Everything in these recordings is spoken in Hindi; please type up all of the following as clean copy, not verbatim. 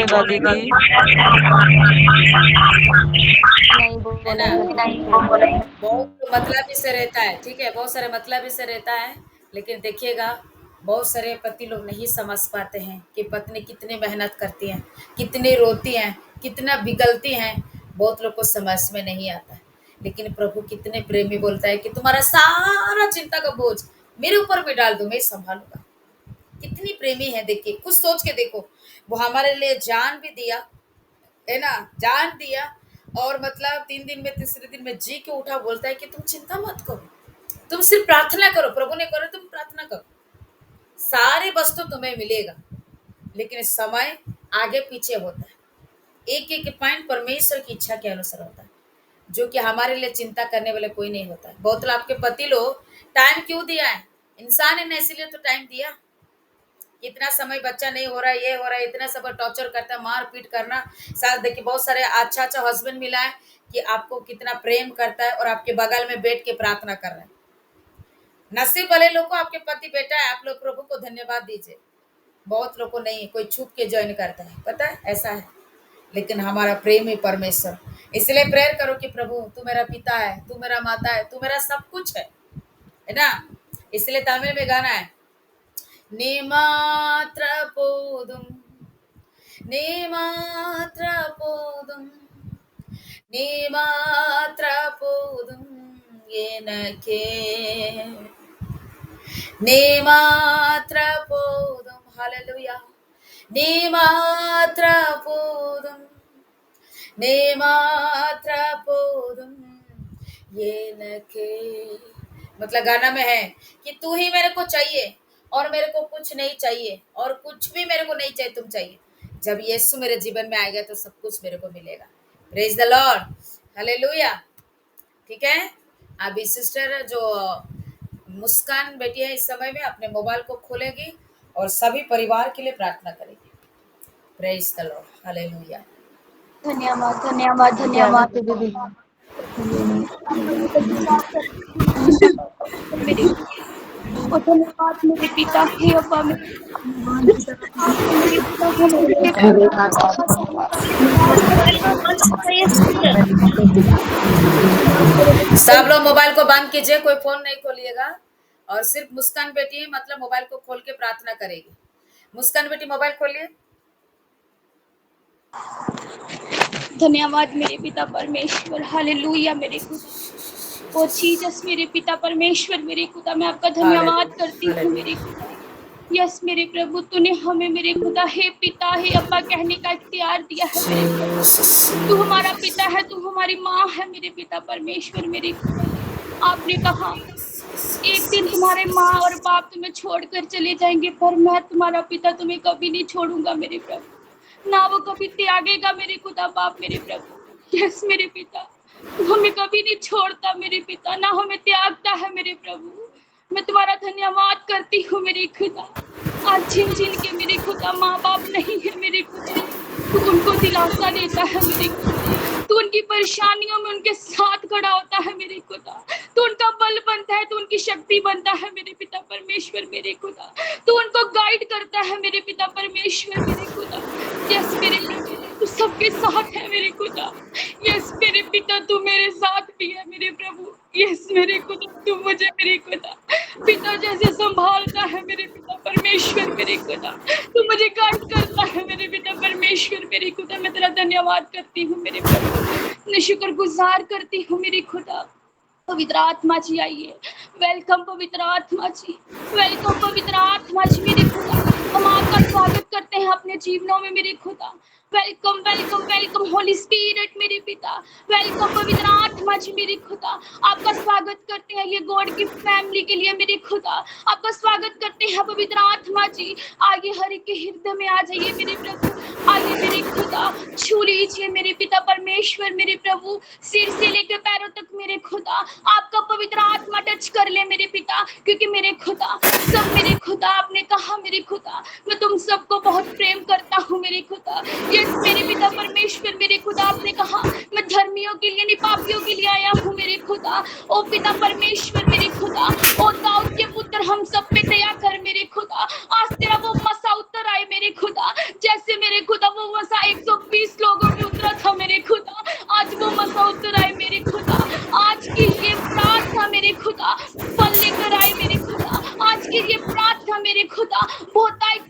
बोलेगा दीदी? नहीं है ना? बोलेगा। बहुत मतलब से रहता है, ठीक है, बहुत सारे मतलब से रहता है। लेकिन देखिएगा, बहुत सारे पति लोग नहीं समझ पाते हैं कि पत्नी कितनी मेहनत करती है, कितनी रोती हैं, कितना बिगलती हैं। बहुत लोग को समझ में नहीं आता है। लेकिन प्रभु कितने प्रेमी बोलता है कि तुम्हारा सारा चिंता का बोझ मेरे ऊपर में डाल दो, मैं संभालूंगा। कितनी प्रेमी है, देखिए, कुछ सोच के देखो। वो हमारे लिए जान भी दिया, है ना, जान दिया। और मतलब 3 दिन में, तीसरे दिन में जी के उठा, बोलता है कि तुम चिंता मत करो, तुम सिर्फ प्रार्थना करो। प्रभु ने करो, तुम प्रार्थना करो, सारे वस्तु तुम्हें मिलेगा। लेकिन समय आगे पीछे होता है, एक एक पॉइंट परमेश्वर की इच्छा के अनुसार होता है, जो कि हमारे लिए चिंता करने वाले कोई नहीं होता है। बहुत लोग, आपके पति लोग टाइम क्यों दिया है? इंसान है ना, इसीलिए तो टाइम दिया। कितना समय बच्चा नहीं हो रहा है, ये हो रहा है, इतना सब टॉर्चर करता है, मार पीट करना। साथ देखिए, बहुत सारे अच्छा अच्छा हस्बैंड मिला है कि आपको कितना प्रेम करता है और आपके बगल में बैठ के प्रार्थना कर रहे हैं। नसीब वाले लोग को आपके पति बेटा है, आप लोग प्रभु को धन्यवाद दीजिए। बहुत लोग को नहीं, कोई छुप के ज्वाइन करता है, पता है, ऐसा है। लेकिन हमारा प्रेम ही परमेश्वर, इसलिए प्रेयर करो कि प्रभु तू मेरा पिता है, तू मेरा माता है, तू मेरा सब कुछ है ना। इसलिए तमिल में गाना है, नीमात्र पोदुम, नीमात्र पोदुम, नीमात्र पोदुम येनके, नीमात्र पोदुम, हालेलुया, नीमात्र पोदुम, नीमात्र पोदुम येनके। मतलब गाना में है कि तू ही मेरे को चाहिए और मेरे को कुछ नहीं चाहिए, और कुछ भी मेरे को नहीं चाहिए, तुम चाहिए। जब यीशु मेरे जीवन में आएगा तो सब कुछ मेरे को मिलेगा। Praise the Lord, hallelujah. ठीक है, अभी सिस्टर जो मुस्कान बेटी है, इस समय में अपने मोबाइल को खोलेगी और सभी परिवार के लिए प्रार्थना करेगी। Praise the Lord, hallelujah. धन्यवाद धन्यवाद धन्यवाद दीदी। मेरे और धन्यवाद मेरे पिता हे अब्बा सब लोग मोबाइल को बंद कीजिए, कोई फोन नहीं खोलिएगा, और सिर्फ मुस्कान बेटी मतलब मोबाइल को खोल के प्रार्थना करेगी। मुस्कान बेटी मोबाइल खोलिए। धन्यवाद मेरे पिता परमेश्वर, हालेलुया मेरे खुदा। ओ जीसस मेरे पिता परमेश्वर, मेरे खुदा मैं आपका धन्यवाद करती हूँ मेरे खुदा। यस मेरे प्रभु, तूने हमें मेरे खुदा हे पिता हे अब्बा कहने का इख्तियार दिया है मेरे प्रभु। तू हमारा पिता है, तू हमारी माँ है मेरे पिता परमेश्वर मेरे खुदा। आपने कहा एक दिन तुम्हारे माँ और बाप तुम्हें छोड़कर चले जाएंगे, पर मैं तुम्हारा पिता तुम्हें कभी नहीं छोड़ूंगा मेरे प्रभु, ना वो कभी त्यागेगा मेरे खुदा बाप मेरे प्रभु। यस मेरे पिता, तू हमें कभी नहीं छोड़ता मेरे पिता, ना हमें त्यागता है मेरे प्रभु। मैं तुम्हारा धन्यवाद करती हूँ मेरे खुदा। आज जिन के मेरे खुदा माँ बाप नहीं है मेरे खुदा, तू उनको दिलासा देता है मेरे खुदा, तू उनकी परेशानियों में उनके साथ खड़ा होता है मेरे खुदा, तू उनका बल बनता है, तू उनकी शक्ति बनता है मेरे पिता परमेश्वर मेरे खुदा, तू उनको गाइड करता है मेरे पिता परमेश्वर मेरे खुदा। यस मेरे प्रभु, तू सबके साथ है मेरे खुदा। यस मेरे पिता, तू मेरे साथ भी है मेरे प्रभु। यस मेरे खुदा, तू मुझे मेरे खुदा पिता जैसे संभालता है मेरे पिता परमेश्वर मेरे खुदा, तू मुझे गाइड करता है मेरे पिता परमेश्वर मेरे खुदा। मैं तेरा धन्यवाद करती हूँ मेरे प्रभु, मैं शुक्रगुजार करती हूँ मेरे खुदा। पवित्र आत्मा जी आइए, वेलकम पवित्र आत्मा जी, वेलकम पवित्र आत्मा जी मेरे खुदा। हम आपका स्वागत करते हैं अपने जीवनों में मेरे खुदा। Welcome welcome welcome holy spirit मेरे पिता, वेलकम पवित्र आत्मा जी मेरे खुदा। आपका स्वागत करते हैं ये गॉड की फैमिली के लिए मेरे खुदा, आपका स्वागत करते हैं पवित्र आत्मा जी। आइए हर एक के हृदय में आ जाइए मेरे प्रभु, आइए मेरे खुदा, छू लीजिए मेरे पिता परमेश्वर परमेश्वर मेरे प्रभु, सिर से लेकर पैरों तक मेरे खुदा आपका पवित्र आत्मा टच कर ले मेरे पिता, क्योंकि मेरे खुदा सब मेरे खुदा आपने कहा मेरे खुदा मैं तुम सबको बहुत प्रेम करता हूँ मेरे खुदा। यस मेरे पिता परमेश्वर मेरे खुदा आपने कहा मैं धर्मियों के लिए नहीं पापियों के लिए आया हूँ मेरे खुदा। ओ पिता परमेश्वर मेरे खुदा, ओ दाऊद के पुत्र हम सब पे दया कर मेरे खुदा। आज तेरा वो मसा उतर आए मेरे खुदा, जैसे मेरे खुदा वो मसा 120 लोगों पे उतरा था मेरे खुदा, आज वो मसा उतर आए मेरे खुदा। आज की ये प्रार्थना मेरे खुदा फल लेकर आए मेरे खुदा, आज की ये प्रार्थना मेरे खुदा बहुतायत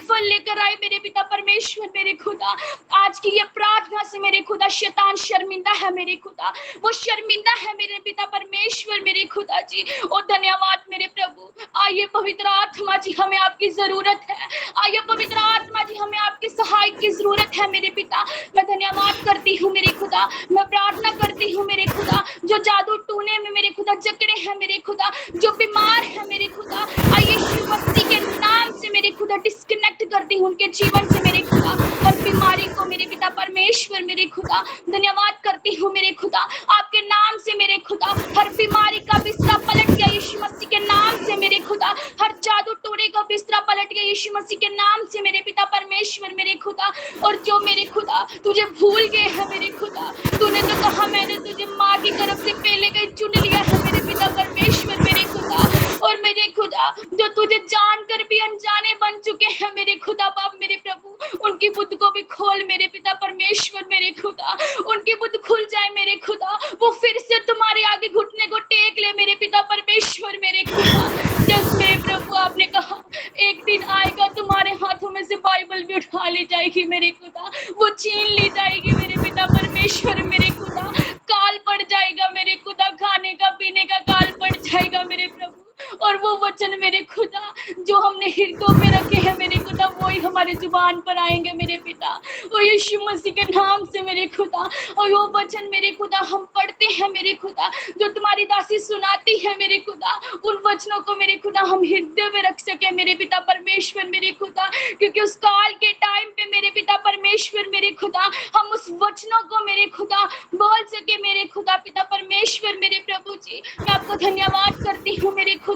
फल लेकर आए मेरे पिता परमेश्वर मेरे खुदा। आज की ये प्रार्थना से मेरे खुदा शैतान शर्मिंदा है मेरे खुदा, वो शर्मिंदा है मेरे पिता परमेश्वर मेरे खुदा जी। ओ धन्यवाद मेरे प्रभु। आइए पवित्र आत्मा जी हमें आपकी जरूरत है, आइए पवित्र आत्मा जी हमें आपकी सहाय की जरूरत है मेरे पिता। मैं धन्यवाद करती हूँ मेरे खुदा, मैं प्रार्थना करती हूँ मेरे खुदा, जो जादू टूने में मेरे खुदा जकड़े हैं मेरे खुदा, जो बीमार है मेरे खुदा, आइए यीशु मसीह के नाम से मेरे खुदा डिस्कनेक्ट करती हूँ उनके जीवन से मेरे खुदा, हर बीमारी को मेरे पिता परमेश्वर मेरे खुदा धन्यवाद करती हूँ मेरे खुदा। आपके नाम से मेरे खुदा हर बीमारी का बिस्तरा पलट गया यीशु मसीह के नाम से मेरे खुदा, हर जादू टोने का बिस्तरा पलट गया यीशु मसीह के नाम से मेरे पिता परमेश्वर मेरे खुदा। और जो मेरे खुदा तुझे भूल गए हैं मेरे खुदा, तूने तो कहा मैंने तुझे माँ की तरफ से पहले कहीं चुन लिया है मेरे पिता परमेश्वर मेरे खुदा। और मेरे खुदा जो तुझे जानकर भी अनजाने बन चुके हैं मेरे खुदा बाप मेरे प्रभु, उनकी बुद्ध को भी खोल मेरे पिता परमेश्वर मेरे खुदा, उनकी बुद्ध खुल जाए मेरे खुदा, वो फिर से तुम्हारे आगे घुटने को टेक ले मेरे पिता परमेश्वर मेरे खुदा। जब मेरे प्रभु आपने कहा एक दिन आएगा तुम्हारे हाथों में से बाइबल भी उठा ली जाएगी मेरे खुदा, वो छीन ली जाएगी मेरे पिता परमेश्वर मेरे खुदा, काल पड़ जाएगा मेरे खुदा, खाने का पीने का काल पड़ जाएगा मेरे प्रभु। और वो वचन मेरे खुदा जो हमने हृदयों में रखे हैं मेरे खुदा, वो ही हमारे जुबान पर आएंगे मेरे पिता, वो यीशु मसीह के नाम से मेरे खुदा। और वो वचन मेरे खुदा हम पढ़ते हैं मेरे खुदा, जो तुम्हारी दासी सुनाती है मेरे खुदा, उन वचनों को मेरे खुदा हम हृदय में रख सके मेरे पिता परमेश्वर मेरे खुदा, क्योंकि उस काल के टाइम पे मेरे पिता परमेश्वर मेरे खुदा हम उस वचनों को मेरे खुदा बोल सके मेरे खुदा पिता परमेश्वर मेरे प्रभु जी। मैं आपको धन्यवाद करती हूँ मेरे खुदा।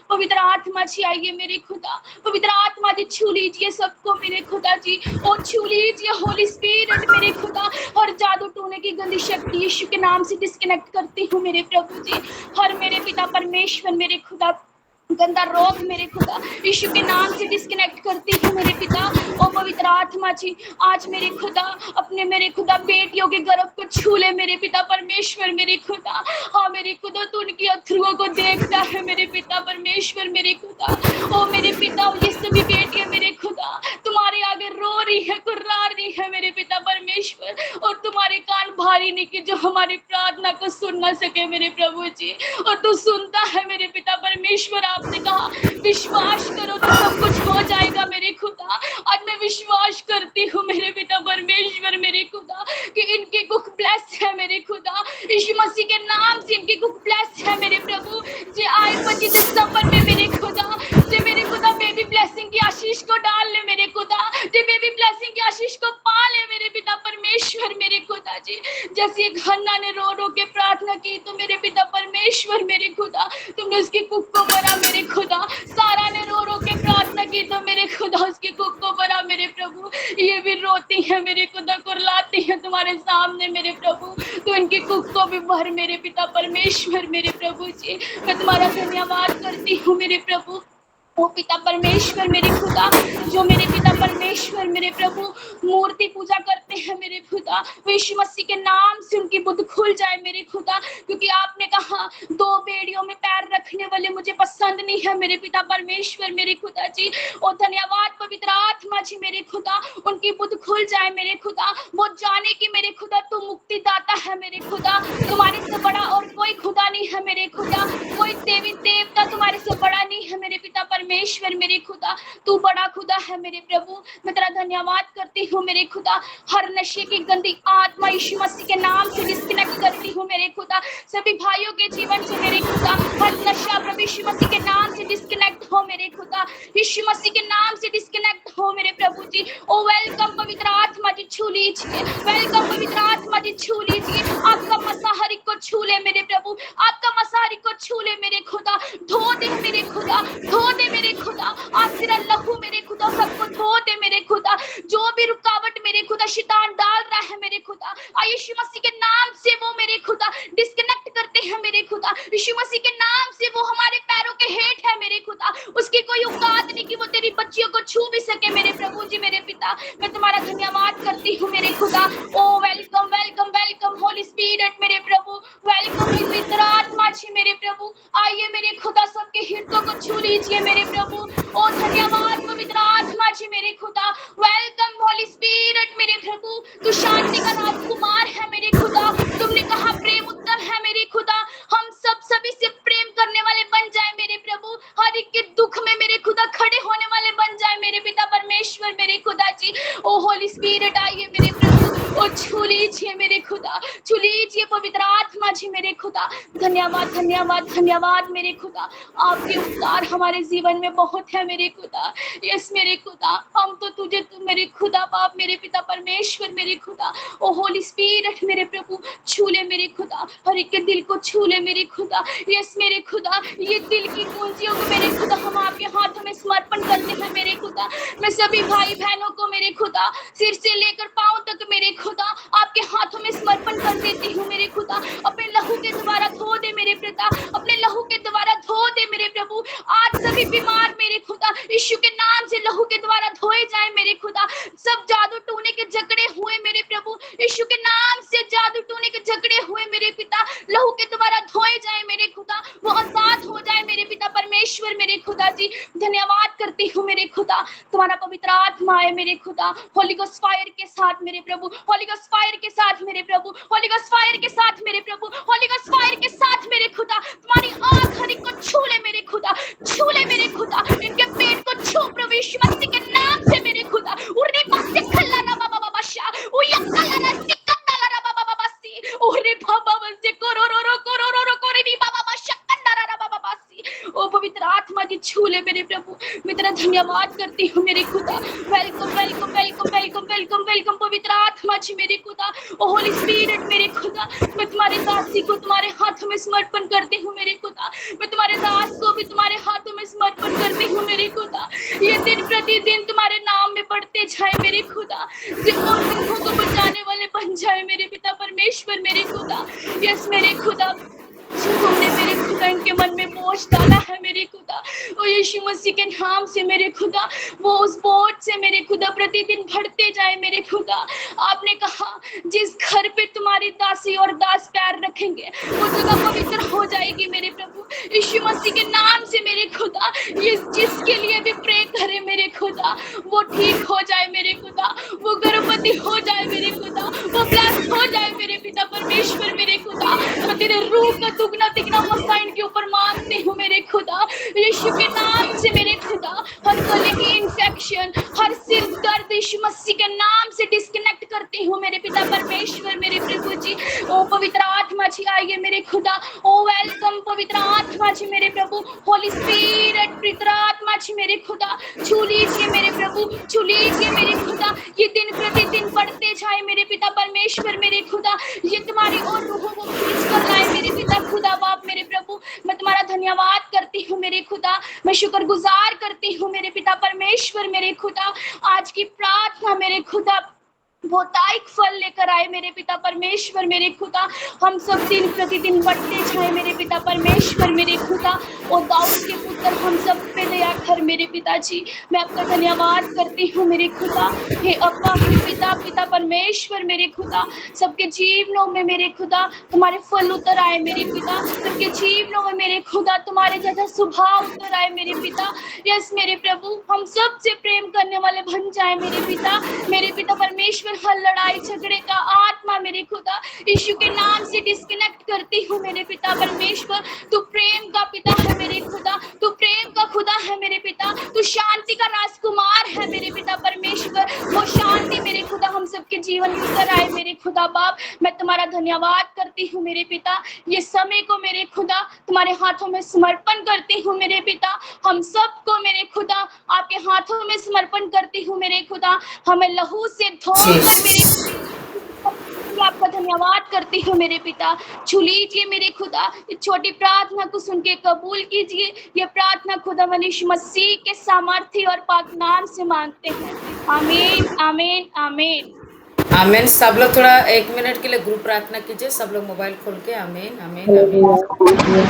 पवित्र आत्मा जी आइए मेरे खुदा, पवित्र आत्मा जी छू लीजिए सबको मेरे खुदा जी, और छू लीजिए होली स्पिरिट मेरे खुदा। और जादू टोने की गंदी शक्ति यीशु के नाम से डिस्कनेक्ट करती हूँ मेरे प्रभु जी। हर मेरे पिता परमेश्वर मेरे खुदा गंदा रोग मेरे खुदा यीशु के नाम से डिस्कनेक्ट करती हूँ मेरे पिता। ओ पवित्र आत्मा जी आज मेरे खुदा अपने मेरे खुदा बेटियों के गर्भ को छू ले मेरे पिता परमेश्वर मेरे खुदा। हाँ मेरे खुदा तू उनकी अथरुओं को देखता है मेरे पिता परमेश्वर मेरे खुदा। ओ मेरे पिता ये सभी बेटियां मेरे खुदा तुम्हारे आगे रो रही है, कुर्रा रही है मेरे पिता परमेश्वर, और तुम्हारे कान भारी नहीं कि जो हमारी प्रार्थना को सुन ना सके मेरे प्रभु जी। और तू सुनता है मेरे पिता परमेश्वर, आपने कहा विश्वास करो तो सब कुछ हो जाएगा मेरे खुदा। आज मैं विश्वास करती हूँ मेरे पिता परमेश्वर मेरे खुदा कि इनकी कुक ब्लेस है मेरे खुदा, यीशु मसीह के नाम से इनकी कुक ब्लेस है मेरे प्रभु। जे आए 25 दिसंबर में मेरे खुदा, जे मेरे खुदा बेबी ब्लेसिंग की आशीष को डाल ले मेरे खुदा, जे बेबी ब्लेसिंग की आशीष को पा ले मेरे पिता परमेश्वर मेरे खुदा जी। जैसे एक हन्ना ने रो रो के प्रार्थना की तो मेरे पिता परमेश्वर मेरे खुदा तुमने उसकी कुक को भरा मेरे खुदा। सारा ने रो रो के प्रार्थना की तो मेरे खुदा उसकी कुक को भरा मेरे प्रभु। ये भी रोती है मेरे खुदा, कुरलाती है तुम्हारे सामने मेरे प्रभु, तो इनकी कुक को भी भर मेरे पिता परमेश्वर मेरे प्रभु जी। मैं तुम्हारा धन्यवाद करती हूँ मेरे प्रभु। ओ पिता परमेश्वर मेरे खुदा जो मेरे पिता परमेश्वर मेरे प्रभु मूर्ति पूजा करते हैं मेरे खुदा, वो यीशु मसीह के नाम से उनकी बुद्ध खुल जाए मेरे खुदा। क्योंकि आपने कहा 2 बेड़ियों में पैर रखने वाले मुझे पसंद नहीं है मेरे पिता परमेश्वर मेरे खुदा जी। ओ धन्यवाद पवित्र आत्मा जी मेरे खुदा, उनकी बुद्ध खुल जाए मेरे खुदा, वो जाने की मेरे खुदा तू मुक्तिदाता है मेरे खुदा। तुम्हारे से बड़ा और कोई खुदा नहीं है मेरे खुदा, कोई देवी देवता तुम्हारे से बड़ा नहीं है मेरे पिता परमेश्वर मेरे खुदा, तू बड़ा खुदा है मेरे प्रभु। मैं तेरा धन्यवाद करती हूँ मेरे खुदा। हर नशे की गंदी आत्मा यीशु मसीह के नाम से डिस्कनेक्ट करती हूँ मेरे खुदा। सभी भाइयों के जीवन से मेरे खुदा हर नशा प्रभु यीशु मसीह के नाम से डिस्कनेक्ट हो मेरे खुदा। यीशु मसीह के नाम से डिस्कनेक्ट हो मेरे प्रभु जी। ओ वेलकम पवित्र आत्मा जी, छू लीजिए। वेलकम पवित्र आत्मा जी, छू लीजिए। आपका मसा हर एक को छू ले मेरे प्रभु, आपका मसा हर एक को छू ले मेरे खुदा। धो दे मेरे खुदा, धो दे मेरे खुदा। आज तेरा लहू मेरे खुदा सबको धो दे मेरे खुदा। जो भी रुकावट मेरे खुदा शैतान डाल रहा है मेरे खुदा, यीशु मसीह के नाम से वो मेरे खुदा डिस्कनेक्ट करते हैं मेरे खुदा। यीशु मसीह के नाम से वो हमारे पैरों के हेठ है मेरे खुदा। उसकी कोई औकात नहीं कि वो तेरी बच्चियों को छू भी सके मेरे प्रभु जी मेरे पिता। मैं तुम्हारा धन्यवाद करती हूँ मेरे खुदा। Oh welcome welcome welcome holy spirit मेरे प्रभु। वेलकम पवित्र आत्मा जी मेरे प्रभु। आइए मेरे खुदा सबके हृदयों को छू लीजिए मेरे प्रभु। ओ धन्यवाद पवित्र आत्मा जी मेरे खुदा। वेलकम होली स्पिरिट मेरे प्रभु। तू शांति का राजकुमार है मेरे खुदा। तुमने कहा प्रेम उत्तम है मेरे खुदा। हम सब सभी से प्रेम करने वाले बन जाए मेरे प्रभु। हर एक के दुख में मेरे खुदा खड़े होने वाले बन जाए मेरे पिता परमेश्वर मेरे खुदा जी। ओ होली स्पिरिट आइए मेरे प्रभु। ओ छू लीजिए मेरे खुदा, छू लीजिए पवित्र आत्मा जी मेरे खुदा। धन्यवाद धन्यवाद धन्यवाद मेरे खुदा। आपके उपकार हमारे जीवन में बहुत है मेरे खुदा। यस मेरे खुदा, हम तो तुझे तू मेरे खुदा बाप मेरे पिता परमेश्वर मेरे खुदा। ओ होली स्पिरिट मेरे प्रभु, छू ले मेरे खुदा। हर एक के दिल को छू ले मेरे खुदा। यस मेरे खुदा, ये दिल की कुंजियों को मेरे खुदा हम आपके हाथों में समर्पण करते हैं मेरे खुदा। मैं सभी भाई बहनों को मेरे खुदा सिर से लेकर पांव तक मेरे खुदा आपके हाथों में समर्पण कर देती हूँ मेरे खुदा। अपने लहू के द्वारा धो दे मेरे पिता, अपने लहू के द्वारा धो दे मेरे प्रभु। आज सभी बीमार मेरे खुदा यीशु के नाम से लहू के द्वारा धोए जाए मेरे खुदा। सब जादू टूने के झगड़े हुए मेरे प्रभु यीशु के नाम से, जादू टूने के झगड़े हुए मेरे पिता लहू के द्वारा धोए जाए मेरे खुदा। वो आजाद हो जाए मेरे पिता परमेश्वर मेरे खुदा जी। धन्यवाद करती हूँ मेरे खुदा। तुम्हारा पवित्र आत्मा है मेरे खुदा। होली गोस्ट फायर के साथ मेरे प्रभु, होली गोस्ट फायर के साथ मेरे प्रभु, होली गोस्ट फायर के साथ मेरे प्रभु, होली गोस्ट फायर के साथ मेरे खुदा। तुम्हारी आंख हर एक को छू ले मेरे खुदा, छू ले मेरे खुदा। इनके पेट को छू प्रभु यीशु मसीह के नाम से मेरे खुदा। उर्री पासे खल्ला ना बाबा बाबा शा ओ यक्कला ना सिकंदा ला बाबा बाबा सी उर्री बाबा बसे कोरो कोरी बाबा बाबा शक्कंदा ला बाबा बाबा सी। ओ पवित्र आत्मा जी छू ले मेरे प्रभु। मैं तेरा धन्यवाद करती हूँ मेरे खुदा। Welcome welcome welcome welcome welcome welcome पवित्र आत्मा जी मेरे खुदा। ओ होली स्पिरिट मेरे खुदा, मैं तुम्हारे दासी को तुम्हारे हाथों में समर्पण करती हूँ मेरे खुदा। मैं तुम्हारे दास को भी तुम्हारे हाथों में समर्पण करती हूँ मेरे खुदा। ये दिन प्रतिदिन तुम्हारे नाम में बढ़ते जाए मेरे खुदा। जिनको को बचाने वाले बन जाए मेरे पिता परमेश्वर मेरे खुदा। यस मेरे खुदा, तुमने मेरे खुदा इनके मन में बोझ डाला है मेरे खुदा। ओ यीशु मसीह के नाम से मेरे खुदा वो उस बोझ से मेरे खुदा प्रतिदिन बढ़ते जाए मेरे खुदा। आपने कहा जिस घर पे तुम्हारी दासी और दास पैर रखेंगे वो जगह पवित्र हो जाएगी मेरे प्रभु। यीशु मसीह के नाम से मेरे खुदा ये जिसके लिए भी प्रे करे मेरे खुदा वो ठीक हो जाए मेरे खुदा, वो गर्भवती हो जाए मेरे खुदा, वो ब्लेस्ड हो जाए मेरे पिता परमेश्वर मेरे खुदा। मैं तेरे रूह का दुगना तिगना हिस्सा इनके ऊपर मांगती हूँ मेरे खुदा यीशु के नाम से मेरे खुदा। हर गले की इंफेक्शन, हर सिर दर्द यीशु मसीह के नाम से डिस्कनेक्ट करती हूँ मेरे पिता परमेश्वर मेरे प्रभु जी। ओ पवित्र आत्मा जी आइए मेरे खुदा। ओ वेलकम पवित्र आत्मा जी मेरे प्रभु। होली स्पिरिट पवित्र आत्मा जी मेरे खुदा छू लीजिए मेरे प्रभु, छू लीजिए मेरे खुदा। ये दिन प्रतिदिन बढ़ते जाए मेरे पिता परमेश्वर मेरे खुदा। ये तुम्हारी और रूहों को खींच कर लाए मेरे पिता खुदा बाप मेरे प्रभु। मैं तुम्हारा धन्यवाद करती हूँ मेरे खुदा। मैं शुक्रगुजार करती हूँ मेरे पिता परमेश्वर मेरे खुदा। आज की प्रार्थना मेरे खुदा बहुतायत फल लेकर आए मेरे पिता परमेश्वर मेरे खुदा। हम सब दिन प्रतिदिन बढ़ते जाए मेरे पिता परमेश्वर मेरे खुदा। और दाऊद के पुत्र हम सब पे दया कर मेरे पिताजी। मैं आपका धन्यवाद करती हूँ मेरे खुदा। हे अब्बा हे पिता, पिता परमेश्वर मेरे खुदा। सबके जीवनों में मेरे खुदा तुम्हारे फल उतर आए मेरे पिता। सबके जीवनों में मेरे खुदा तुम्हारे जैसा स्वभाव उतर आए मेरे पिता। यस मेरे प्रभु, हम सब से प्रेम करने वाले बन जाए मेरे पिता। मेरे पिता परमेश्वर परमेश्वर, हर लड़ाई झगड़े का आत्मा मेरे खुदा यीशु के नाम से डिस्कनेक्ट करती हूँ मेरे पिता परमेश्वर। तू प्रेम का पिता है मेरे खुदा, तू प्रेम का खुदा है मेरे पिता, तू शांति का राजकुमार है मेरे पिता परमेश्वर। वो शांति मेरे खुदा हम सबके जीवन में उतर आए मेरे खुदा बाप। मैं तुम्हारा धन्यवाद करती हूँ मेरे पिता, ये समय को मेरे खुदा तुम्हारे हाथों में समर्पण करती हूँ मेरे पिता। हम सबको मेरे खुदा आपके हाथों में समर्पण करती हूँ मेरे खुदा। हमें लहू से धोकर मेरे आपका धन्यवाद करती हूँ मेरे पिता। छू लीजिए मेरे खुदा, इस छोटी प्रार्थना को सुन के कबूल कीजिए। ये प्रार्थना खुदा यीशु मसीह के सामर्थ्य और पाक नाम से मांगते हैं। आमीन आमीन आमीन आमीन। सब लोग थोड़ा 1 मिनट के लिए ग्रुप प्रार्थना कीजिए, सब लोग मोबाइल खोल के। आमीन आमीन आमीन।